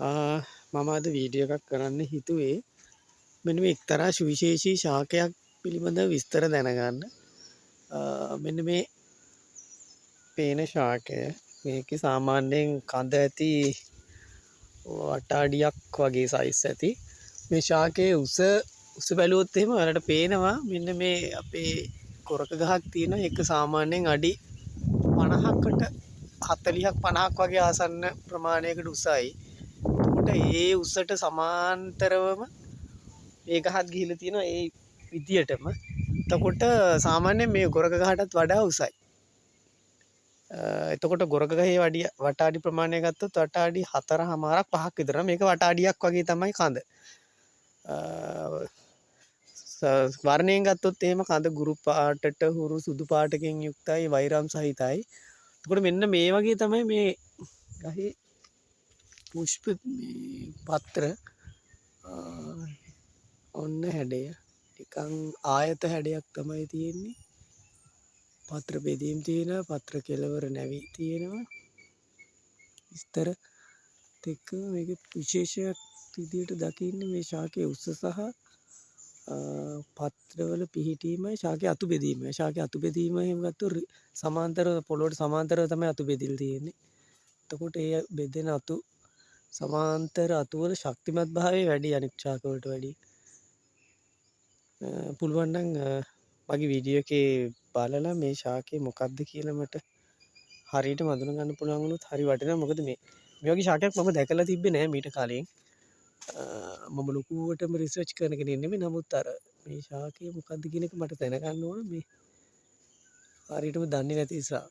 මම අද වීඩියෝ එකක් කරන්න හිතුවේ මෙන්න මේ එක්තරා සුවිශේෂී ශාකයක් පිළිබඳව විස්තර දැනගන්න. මෙන්න මේ පේන ශාකය මේකේ සාමාන්‍යයෙන් කඳ ඇති වට අඩියක් වගේ සයිස් ඇති මේ ශාකයේ උස බැලුවොත් එහෙම ඔයාලට පේනවා මෙන්න මේ අපේ කොරක ගහක් තියෙනවා ඒක සාමාන්‍යයෙන් අඩි 50කට 40ක් 50ක් වගේ ආසන්න ප්‍රමාණයකට උසයි. ඒ උසට සමාන්තරවම මේ ගහත් ගිහිල්ලා තියෙනවා ඒ විදියටම. එතකොට සාමාන්‍යයෙන් මේ ගොරක ගහටත් වඩා උසයි. එතකොට ගොරක ගහේ වට අඩි ප්‍රමාණය ගත්තොත් වට අඩි 4.5ක් 5ක් විතර. මේක වට අඩියක් වගේ තමයි කඳ. වර්ණයෙන් ගත්තොත් එහෙම කඳ ගුරු පාටට හුරු සුදු පාටකින් යුක්තයි වෛරම් සහිතයි. එතකොට මෙන්න මේ වගේ තමයි මේ ගහේ පුෂ්ප පත්‍ර ඔන්න හැඩය නිකන් ආයත හැඩයක් තමයි තියෙන්නේ. පත්‍ර බෙදීම් තියෙනවා, පත්‍ර කෙලවර නැවී තියෙනවා. විස්තර එක්ක මේක විශේෂයක් විදියට දකින්නේ මේ ශාකයේ උස සහ පත්‍රවල පිහිටීමයි ශාකයේ අතු බෙදීමයි. ශාකයේ අතු බෙදීම එහෙම ගත්තොත් සමාන්තර පොළොවට සමාන්තරව තමයි අතු බෙදිලා තියෙන්නේ. එතකොට ඒ බෙදෙන අතු සමාන්තර අතුවල ශක්තිමත් භාවය වැඩි අනිත් ශාක වලට වැඩිය. පුළුවන් නම් මගේ වීඩියෝ එකේ බලලා මේ ශාකය මොකක්ද කියලා මට හරියට මඳුන ගන්න පුළුවන් වුණොත් හරි වටිනවා. මොකද මේ වගේ ශාකයක් මම දැකලා තිබ්බේ නෑ මීට කලින්. මම ලොකුවටම රිසර්ච් කරනගෙන ඉන්නේ. නමුත් අර මේ ශාකය මොකක්ද කියන එක මට දැනගන්න ඕන මේ හරියටම දන්නේ නැති නිසා.